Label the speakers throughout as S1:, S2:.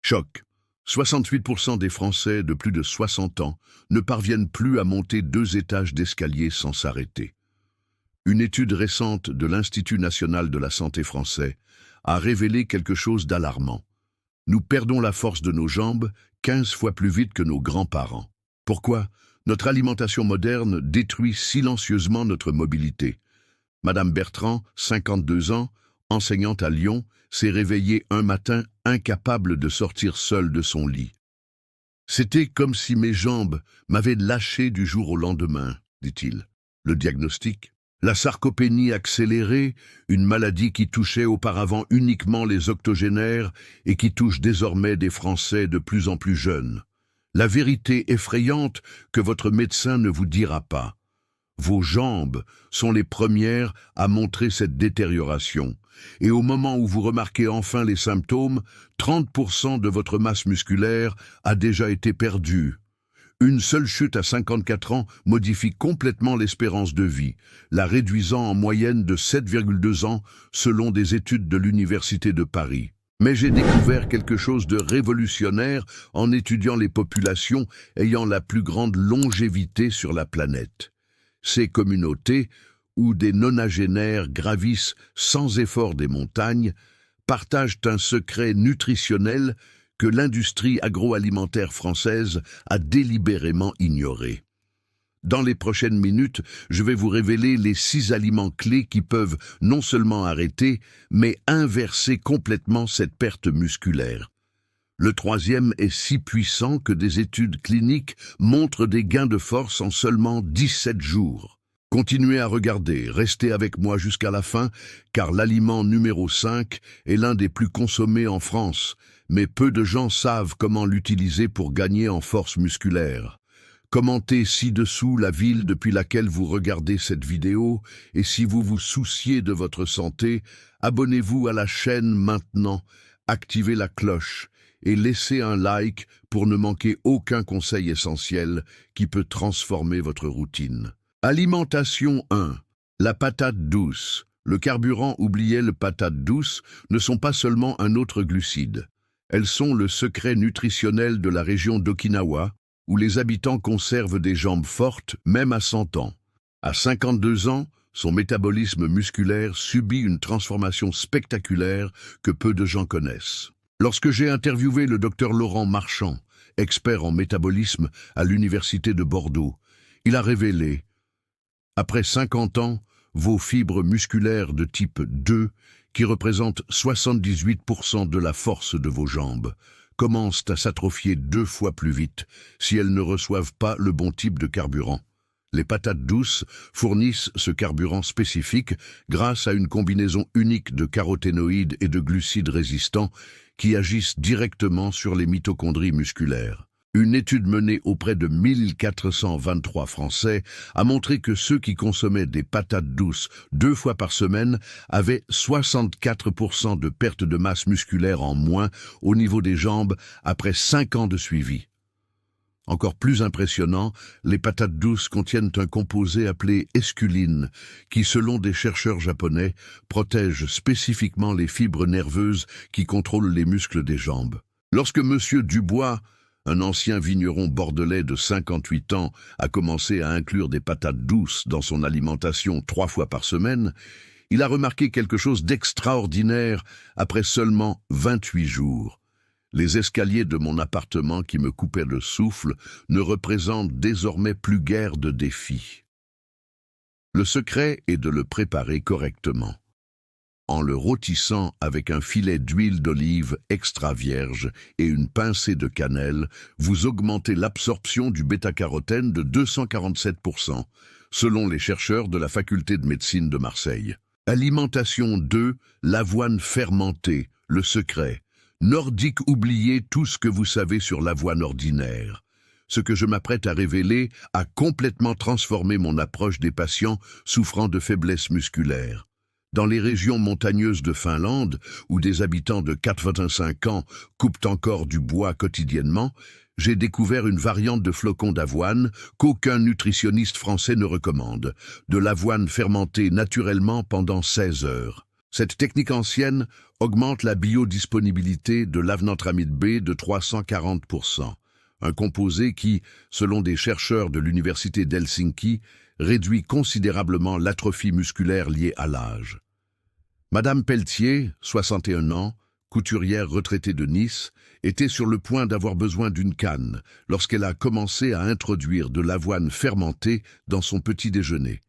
S1: Choc. 68% des Français de plus de 60 ans ne parviennent plus à monter 2 étages d'escalier sans s'arrêter. Une étude récente de l'Institut national de la santé français a révélé quelque chose d'alarmant. Nous perdons la force de nos jambes 15 fois plus vite que nos grands-parents. Pourquoi? Notre alimentation moderne détruit silencieusement notre mobilité. Madame Bertrand, 52 ans, enseignante à Lyon, s'est réveillée un matin incapable de sortir seule de son lit. C'était comme si mes jambes m'avaient lâché du jour au lendemain, dit-il. Le diagnostic? La sarcopénie accélérée, une maladie qui touchait auparavant uniquement les octogénaires et qui touche désormais des Français de plus en plus jeunes. La vérité effrayante que votre médecin ne vous dira pas. Vos jambes sont les premières à montrer cette détérioration. Et au moment où vous remarquez enfin les symptômes, 30% de votre masse musculaire a déjà été perdue. Une seule chute à 54 ans modifie complètement l'espérance de vie, la réduisant en moyenne de 7,2 ans selon des études de l'Université de Paris. Mais j'ai découvert quelque chose de révolutionnaire en étudiant les populations ayant la plus grande longévité sur la planète. Ces communautés, où des nonagénaires gravissent sans effort des montagnes, partagent un secret nutritionnel que l'industrie agroalimentaire française a délibérément ignoré. Dans les prochaines minutes, je vais vous révéler les 6 aliments clés qui peuvent non seulement arrêter, mais inverser complètement cette perte musculaire. Le 3e est si puissant que des études cliniques montrent des gains de force en seulement 17 jours. Continuez à regarder, restez avec moi jusqu'à la fin, car l'aliment numéro 5 est l'un des plus consommés en France, mais peu de gens savent comment l'utiliser pour gagner en force musculaire. Commentez ci-dessous la ville depuis laquelle vous regardez cette vidéo, et si vous vous souciez de votre santé, abonnez-vous à la chaîne maintenant, activez la cloche, et laissez un like pour ne manquer aucun conseil essentiel qui peut transformer votre routine. Alimentation 1. La patate douce. Le carburant oublié, le patate douce, ne sont pas seulement un autre glucide. Elles sont le secret nutritionnel de la région d'Okinawa, où les habitants conservent des jambes fortes, même à 100 ans. À 52 ans, son métabolisme musculaire subit une transformation spectaculaire que peu de gens connaissent. Lorsque j'ai interviewé le docteur Laurent Marchand, expert en métabolisme à l'Université de Bordeaux, il a révélé: après 50 ans, vos fibres musculaires de type 2, qui représentent 78% de la force de vos jambes, commencent à s'atrophier 2 fois plus vite si elles ne reçoivent pas le bon type de carburant. Les patates douces fournissent ce carburant spécifique grâce à une combinaison unique de caroténoïdes et de glucides résistants qui agissent directement sur les mitochondries musculaires. Une étude menée auprès de 1423 Français a montré que ceux qui consommaient des patates douces 2 fois par semaine avaient 64% de perte de masse musculaire en moins au niveau des jambes après 5 ans de suivi. Encore plus impressionnant, les patates douces contiennent un composé appelé esculine, qui, selon des chercheurs japonais, protège spécifiquement les fibres nerveuses qui contrôlent les muscles des jambes. Lorsque M. Dubois, un ancien vigneron bordelais de 58 ans, a commencé à inclure des patates douces dans son alimentation 3 fois par semaine, il a remarqué quelque chose d'extraordinaire après seulement 28 jours. Les escaliers de mon appartement qui me coupaient le souffle ne représentent désormais plus guère de défi. Le secret est de le préparer correctement. En le rôtissant avec un filet d'huile d'olive extra vierge et une pincée de cannelle, vous augmentez l'absorption du bêta-carotène de 247%, selon les chercheurs de la faculté de médecine de Marseille. Alimentation 2, l'avoine fermentée, le secret. Nordique, oubliez tout ce que vous savez sur l'avoine ordinaire. Ce que je m'apprête à révéler a complètement transformé mon approche des patients souffrant de faiblesse musculaire. Dans les régions montagneuses de Finlande, où des habitants de 85 ans coupent encore du bois quotidiennement, j'ai découvert une variante de flocons d'avoine qu'aucun nutritionniste français ne recommande, de l'avoine fermentée naturellement pendant 16 heures. Cette technique ancienne augmente la biodisponibilité de l'avenantramide B de 340%, un composé qui, selon des chercheurs de l'université d'Helsinki, réduit considérablement l'atrophie musculaire liée à l'âge. Madame Pelletier, 61 ans, couturière retraitée de Nice, était sur le point d'avoir besoin d'une canne lorsqu'elle a commencé à introduire de l'avoine fermentée dans son petit déjeuner.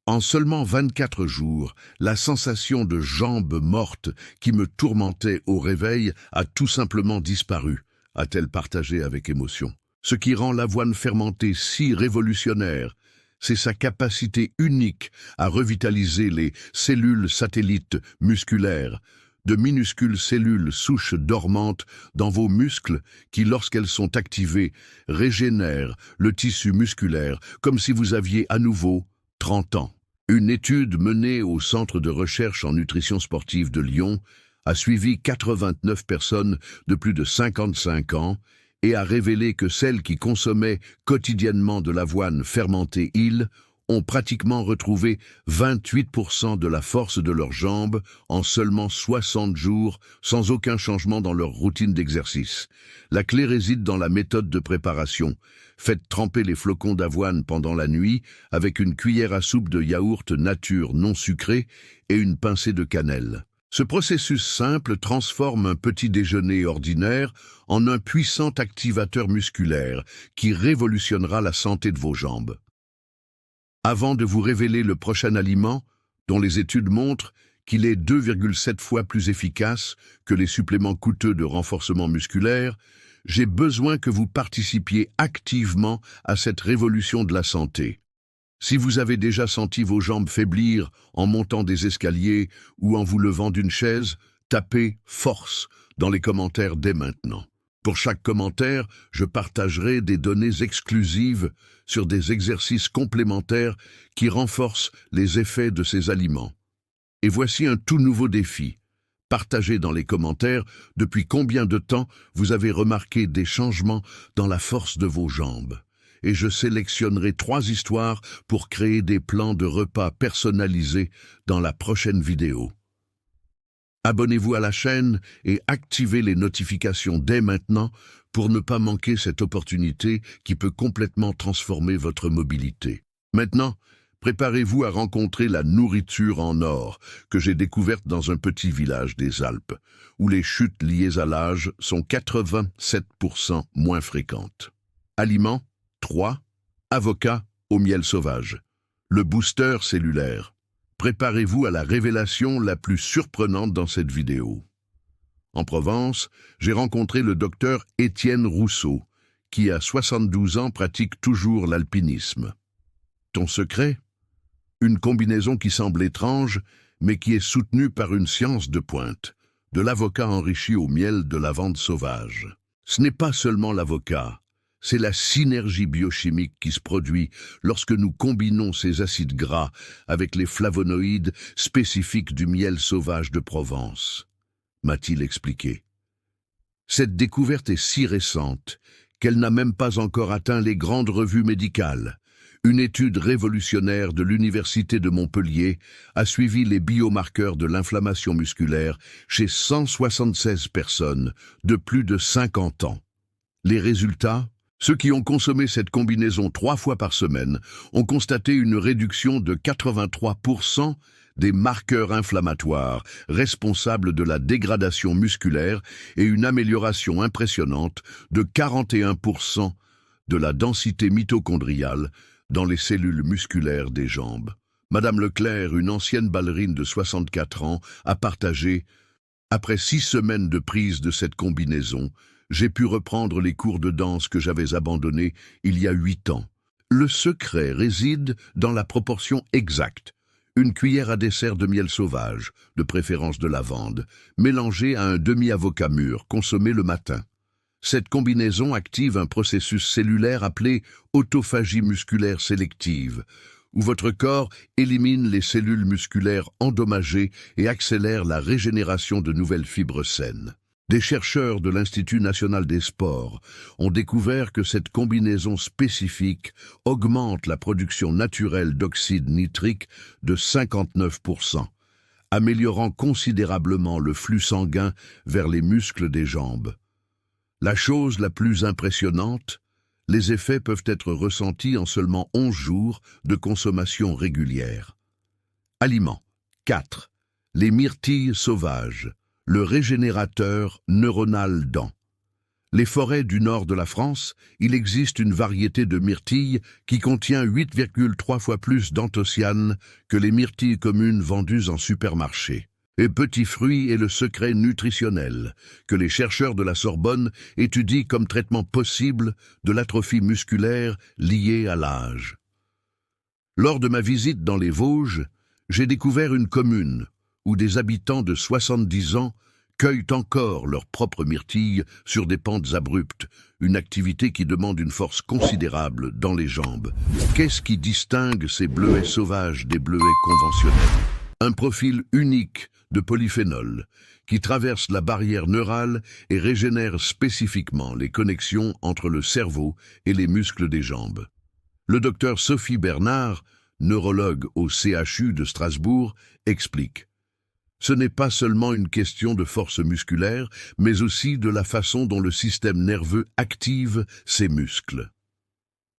S1: En seulement 24 jours, la sensation de jambes mortes qui me tourmentait au réveil a tout simplement disparu, a-t-elle partagé avec émotion. Ce qui rend l'avoine fermentée si révolutionnaire, c'est sa capacité unique à revitaliser les cellules satellites musculaires, de minuscules cellules souches dormantes dans vos muscles qui, lorsqu'elles sont activées, régénèrent le tissu musculaire comme si vous aviez à nouveau 30 ans. Une étude menée au Centre de recherche en nutrition sportive de Lyon a suivi 89 personnes de plus de 55 ans et a révélé que celles qui consommaient quotidiennement de l'avoine fermentée ont pratiquement retrouvé 28% de la force de leurs jambes en seulement 60 jours, sans aucun changement dans leur routine d'exercice. La clé réside dans la méthode de préparation. Faites tremper les flocons d'avoine pendant la nuit avec une cuillère à soupe de yaourt nature non sucré et une pincée de cannelle. Ce processus simple transforme un petit déjeuner ordinaire en un puissant activateur musculaire qui révolutionnera la santé de vos jambes. Avant de vous révéler le prochain aliment, dont les études montrent qu'il est 2,7 fois plus efficace que les suppléments coûteux de renforcement musculaire, j'ai besoin que vous participiez activement à cette révolution de la santé. Si vous avez déjà senti vos jambes faiblir en montant des escaliers ou en vous levant d'une chaise, tapez « force » dans les commentaires dès maintenant. Pour chaque commentaire, je partagerai des données exclusives sur des exercices complémentaires qui renforcent les effets de ces aliments. Et voici un tout nouveau défi. Partagez dans les commentaires depuis combien de temps vous avez remarqué des changements dans la force de vos jambes. Et je sélectionnerai 3 histoires pour créer des plans de repas personnalisés dans la prochaine vidéo. Abonnez-vous à la chaîne et activez les notifications dès maintenant pour ne pas manquer cette opportunité qui peut complètement transformer votre mobilité. Maintenant, préparez-vous à rencontrer la nourriture en or que j'ai découverte dans un petit village des Alpes, où les chutes liées à l'âge sont 87% moins fréquentes. Aliments 3. Avocat au miel sauvage. Le booster cellulaire. Préparez-vous à la révélation la plus surprenante dans cette vidéo. En Provence, j'ai rencontré le docteur Étienne Rousseau, qui à 72 ans pratique toujours l'alpinisme. Ton secret? Une combinaison qui semble étrange, mais qui est soutenue par une science de pointe, de l'avocat enrichi au miel de lavande sauvage. Ce n'est pas seulement l'avocat. C'est la synergie biochimique qui se produit lorsque nous combinons ces acides gras avec les flavonoïdes spécifiques du miel sauvage de Provence, m'a-t-il expliqué. Cette découverte est si récente qu'elle n'a même pas encore atteint les grandes revues médicales. Une étude révolutionnaire de l'Université de Montpellier a suivi les biomarqueurs de l'inflammation musculaire chez 176 personnes de plus de 50 ans. Les résultats? Ceux qui ont consommé cette combinaison 3 fois par semaine ont constaté une réduction de 83% des marqueurs inflammatoires responsables de la dégradation musculaire et une amélioration impressionnante de 41% de la densité mitochondriale dans les cellules musculaires des jambes. Madame Leclerc, une ancienne ballerine de 64 ans, a partagé « Après 6 semaines de prise de cette combinaison, j'ai pu reprendre les cours de danse que j'avais abandonnés il y a 8 ans. Le secret réside dans la proportion exacte. Une cuillère à dessert de miel sauvage, de préférence de lavande, mélangée à un demi-avocat mûr, consommé le matin. Cette combinaison active un processus cellulaire appelé autophagie musculaire sélective, où votre corps élimine les cellules musculaires endommagées et accélère la régénération de nouvelles fibres saines. Des chercheurs de l'Institut national des sports ont découvert que cette combinaison spécifique augmente la production naturelle d'oxyde nitrique de 59%, améliorant considérablement le flux sanguin vers les muscles des jambes. La chose la plus impressionnante, les effets peuvent être ressentis en seulement 11 jours de consommation régulière. Aliments. 4. Les myrtilles sauvages, le régénérateur neuronal dent. Les forêts du nord de la France, il existe une variété de myrtilles qui contient 8,3 fois plus d'anthocyanes que les myrtilles communes vendues en supermarché. Et petit fruit est le secret nutritionnel que les chercheurs de la Sorbonne étudient comme traitement possible de l'atrophie musculaire liée à l'âge. Lors de ma visite dans les Vosges, j'ai découvert une commune où des habitants de 70 ans cueillent encore leurs propres myrtilles sur des pentes abruptes, une activité qui demande une force considérable dans les jambes. Qu'est-ce qui distingue ces bleuets sauvages des bleuets conventionnels? Un profil unique de polyphénol qui traverse la barrière neurale et régénère spécifiquement les connexions entre le cerveau et les muscles des jambes. Le docteur Sophie Bernard, neurologue au CHU de Strasbourg, explique: ce n'est pas seulement une question de force musculaire, mais aussi de la façon dont le système nerveux active ses muscles.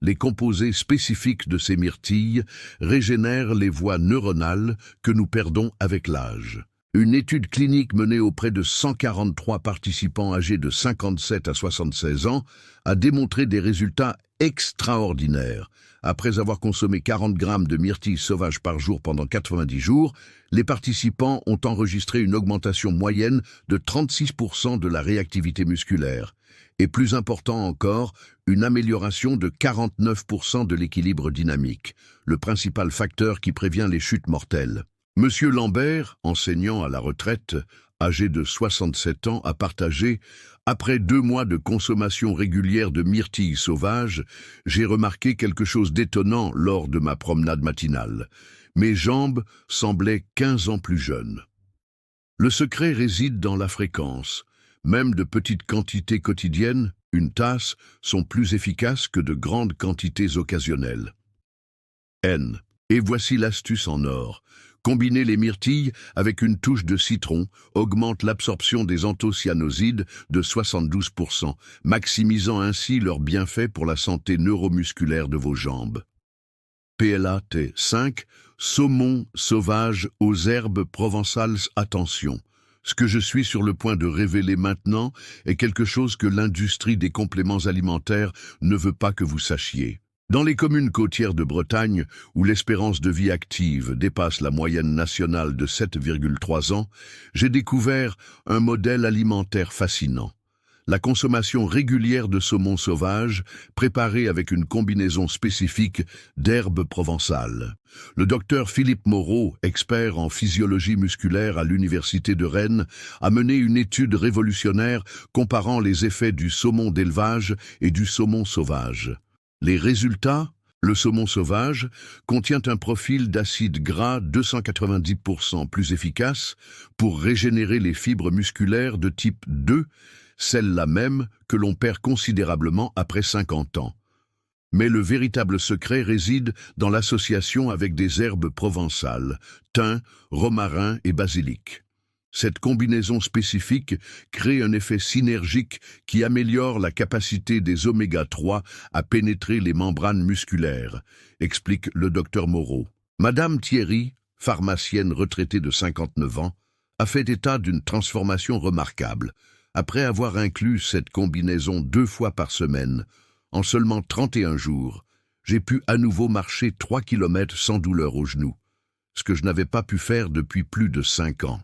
S1: Les composés spécifiques de ces myrtilles régénèrent les voies neuronales que nous perdons avec l'âge. Une étude clinique menée auprès de 143 participants âgés de 57 à 76 ans a démontré des résultats extraordinaires. Après avoir consommé 40 grammes de myrtilles sauvages par jour pendant 90 jours, les participants ont enregistré une augmentation moyenne de 36% de la réactivité musculaire. Et plus important encore, une amélioration de 49% de l'équilibre dynamique, le principal facteur qui prévient les chutes mortelles. Monsieur Lambert, enseignant à la retraite, âgé de 67 ans, a partagé: après 2 mois de consommation régulière de myrtilles sauvages, j'ai remarqué quelque chose d'étonnant lors de ma promenade matinale. Mes jambes semblaient 15 ans plus jeunes. Le secret réside dans la fréquence. Même de petites quantités quotidiennes, une tasse, sont plus efficaces que de grandes quantités occasionnelles. N. Et voici l'astuce en or. Combiner les myrtilles avec une touche de citron augmente l'absorption des anthocyanosides de 72%, maximisant ainsi leurs bienfaits pour la santé neuromusculaire de vos jambes. PLAT 5. Saumon sauvage aux herbes provençales. Attention, ce que je suis sur le point de révéler maintenant est quelque chose que l'industrie des compléments alimentaires ne veut pas que vous sachiez. Dans les communes côtières de Bretagne, où l'espérance de vie active dépasse la moyenne nationale de 7,3 ans, j'ai découvert un modèle alimentaire fascinant. La consommation régulière de saumon sauvage, préparée avec une combinaison spécifique d'herbes provençales. Le docteur Philippe Moreau, expert en physiologie musculaire à l'Université de Rennes, a mené une étude révolutionnaire comparant les effets du saumon d'élevage et du saumon sauvage. Les résultats: le saumon sauvage contient un profil d'acide gras 290% plus efficace pour régénérer les fibres musculaires de type 2, celles-là même que l'on perd considérablement après 50 ans. Mais le véritable secret réside dans l'association avec des herbes provençales, thym, romarin et basilic. Cette combinaison spécifique crée un effet synergique qui améliore la capacité des oméga 3 à pénétrer les membranes musculaires, explique le docteur Moreau. Madame Thierry, pharmacienne retraitée de 59 ans, a fait état d'une transformation remarquable. Après avoir inclus cette combinaison 2 fois par semaine, en seulement 31 jours, j'ai pu à nouveau marcher 3 km sans douleur aux genoux, ce que je n'avais pas pu faire depuis plus de 5 ans.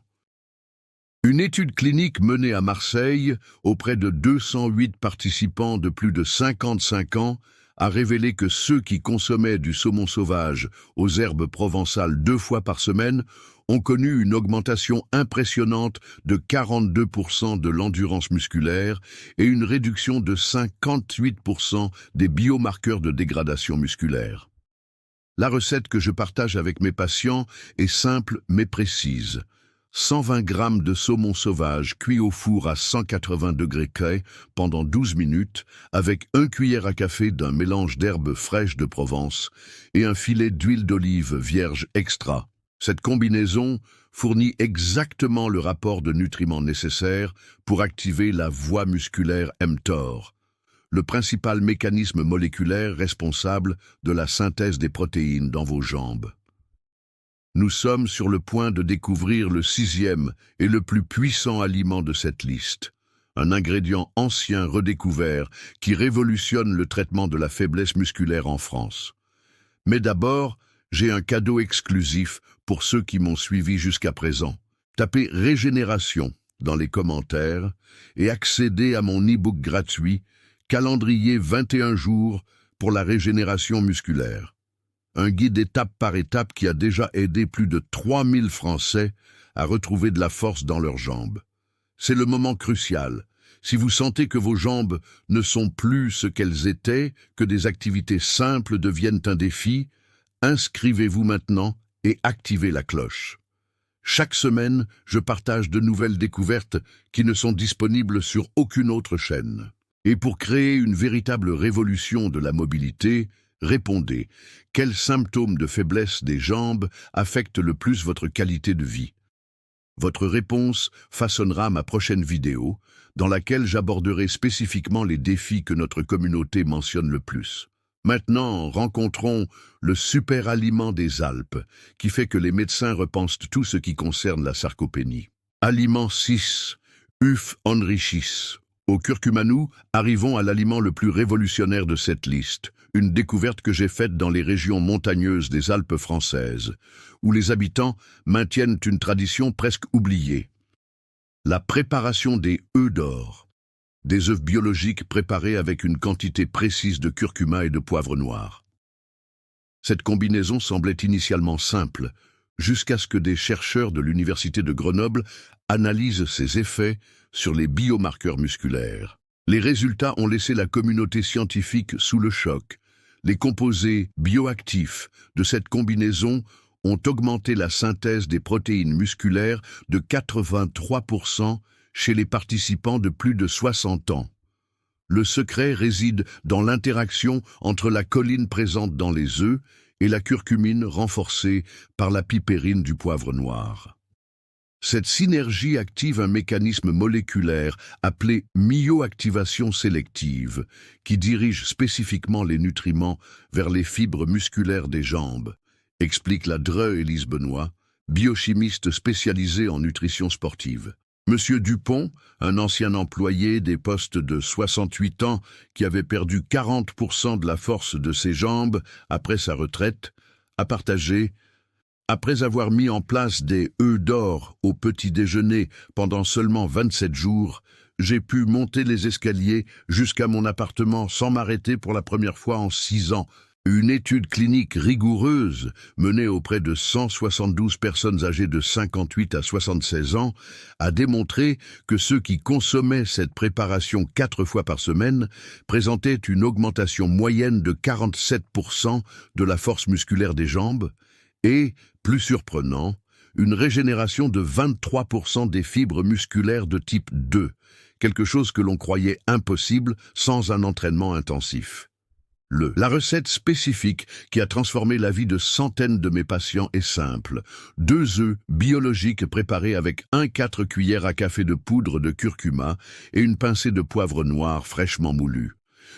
S1: Une étude clinique menée à Marseille auprès de 208 participants de plus de 55 ans a révélé que ceux qui consommaient du saumon sauvage aux herbes provençales 2 fois par semaine ont connu une augmentation impressionnante de 42% de l'endurance musculaire et une réduction de 58% des biomarqueurs de dégradation musculaire. La recette que je partage avec mes patients est simple mais précise. 120 grammes de saumon sauvage cuit au four à 180 degrés C pendant 12 minutes avec 1 cuillère à café d'un mélange d'herbes fraîches de Provence et un filet d'huile d'olive vierge extra. Cette combinaison fournit exactement le rapport de nutriments nécessaire pour activer la voie musculaire mTOR, le principal mécanisme moléculaire responsable de la synthèse des protéines dans vos jambes. Nous sommes sur le point de découvrir le 6e et le plus puissant aliment de cette liste, un ingrédient ancien redécouvert qui révolutionne le traitement de la faiblesse musculaire en France. Mais d'abord, j'ai un cadeau exclusif pour ceux qui m'ont suivi jusqu'à présent. Tapez Régénération dans les commentaires et accédez à mon e-book gratuit Calendrier 21 jours pour la régénération musculaire. Un guide étape par étape qui a déjà aidé plus de 3000 Français à retrouver de la force dans leurs jambes. C'est le moment crucial. Si vous sentez que vos jambes ne sont plus ce qu'elles étaient, que des activités simples deviennent un défi, inscrivez-vous maintenant et activez la cloche. Chaque semaine, je partage de nouvelles découvertes qui ne sont disponibles sur aucune autre chaîne. Et pour créer une véritable révolution de la mobilité, répondez, quels symptômes de faiblesse des jambes affectent le plus votre qualité de vie? Votre réponse façonnera ma prochaine vidéo, dans laquelle j'aborderai spécifiquement les défis que notre communauté mentionne le plus. Maintenant, rencontrons le super aliment des Alpes, qui fait que les médecins repensent tout ce qui concerne la sarcopénie. Aliment 6, œuf enrichis. Au curcumanou, arrivons à l'aliment le plus révolutionnaire de cette liste, une découverte que j'ai faite dans les régions montagneuses des Alpes françaises, où les habitants maintiennent une tradition presque oubliée. La préparation des œufs d'or, des œufs biologiques préparés avec une quantité précise de curcuma et de poivre noir. Cette combinaison semblait initialement simple, jusqu'à ce que des chercheurs de l'Université de Grenoble analysent ses effets sur les biomarqueurs musculaires. Les résultats ont laissé la communauté scientifique sous le choc. Les composés bioactifs de cette combinaison ont augmenté la synthèse des protéines musculaires de 83% chez les participants de plus de 60 ans. Le secret réside dans l'interaction entre la choline présente dans les œufs et la curcumine renforcée par la pipérine du poivre noir. Cette synergie active un mécanisme moléculaire appelé myoactivation sélective, qui dirige spécifiquement les nutriments vers les fibres musculaires des jambes, explique la Dre Élise Benoît, biochimiste spécialisée en nutrition sportive. Monsieur Dupont, un ancien employé des postes de 68 ans qui avait perdu 40% de la force de ses jambes après sa retraite, a partagé: après avoir mis en place des œufs d'or au petit déjeuner pendant seulement 27 jours, j'ai pu monter les escaliers jusqu'à mon appartement sans m'arrêter pour la première fois en 6 ans. Une étude clinique rigoureuse menée auprès de 172 personnes âgées de 58 à 76 ans a démontré que ceux qui consommaient cette préparation 4 fois par semaine présentaient une augmentation moyenne de 47% de la force musculaire des jambes et, plus surprenant, une régénération de 23% des fibres musculaires de type 2, quelque chose que l'on croyait impossible sans un entraînement intensif. La recette spécifique qui a transformé la vie de centaines de mes patients est simple. 2 œufs biologiques préparés avec 1/4 cuillère à café de poudre de curcuma et une pincée de poivre noir fraîchement moulu.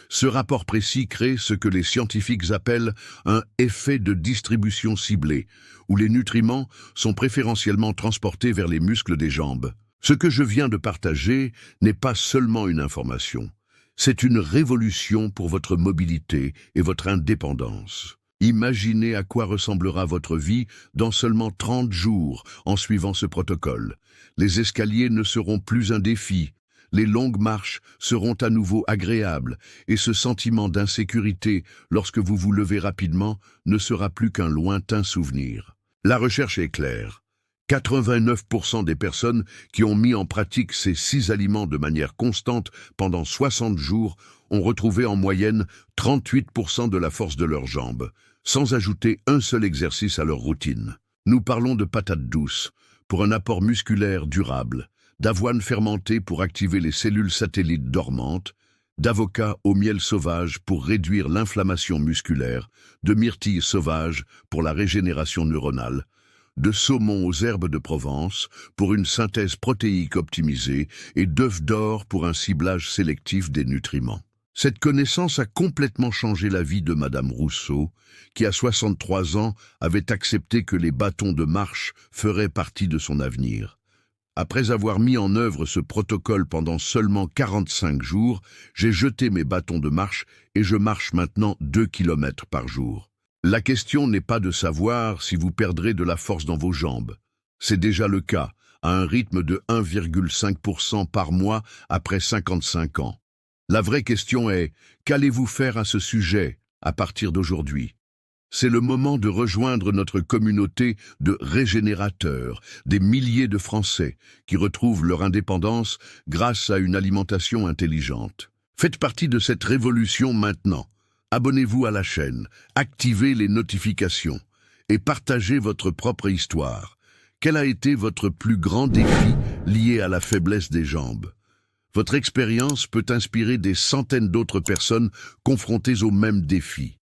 S1: Ce rapport précis crée ce que les scientifiques appellent un effet de distribution ciblée, où les nutriments sont préférentiellement transportés vers les muscles des jambes. Ce que je viens de partager n'est pas seulement une information. C'est une révolution pour votre mobilité et votre indépendance. Imaginez à quoi ressemblera votre vie dans seulement 30 jours en suivant ce protocole. Les escaliers ne seront plus un défi. Les longues marches seront à nouveau agréables et ce sentiment d'insécurité lorsque vous vous levez rapidement ne sera plus qu'un lointain souvenir. La recherche est claire. 89% des personnes qui ont mis en pratique ces 6 aliments de manière constante pendant 60 jours ont retrouvé en moyenne 38% de la force de leurs jambes, sans ajouter un seul exercice à leur routine. Nous parlons de patates douces pour un apport musculaire durable, d'avoine fermentée pour activer les cellules satellites dormantes, d'avocat au miel sauvage pour réduire l'inflammation musculaire, de myrtille sauvage pour la régénération neuronale. de saumon aux herbes de Provence pour une synthèse protéique optimisée et d'œufs d'or pour un ciblage sélectif des nutriments. Cette connaissance a complètement changé la vie de Madame Rousseau, qui à 63 ans avait accepté que les bâtons de marche feraient partie de son avenir. Après avoir mis en œuvre ce protocole pendant seulement 45 jours, j'ai jeté mes bâtons de marche et je marche maintenant 2 km par jour. La question n'est pas de savoir si vous perdrez de la force dans vos jambes. C'est déjà le cas, à un rythme de 1,5% par mois après 55 ans. La vraie question est, qu'allez-vous faire à ce sujet à partir d'aujourd'hui ? C'est le moment de rejoindre notre communauté de régénérateurs, des milliers de Français qui retrouvent leur indépendance grâce à une alimentation intelligente. Faites partie de cette révolution maintenant. Abonnez-vous à la chaîne, activez les notifications et partagez votre propre histoire. Quel a été votre plus grand défi lié à la faiblesse des jambes ? Votre expérience peut inspirer des centaines d'autres personnes confrontées aux mêmes défis.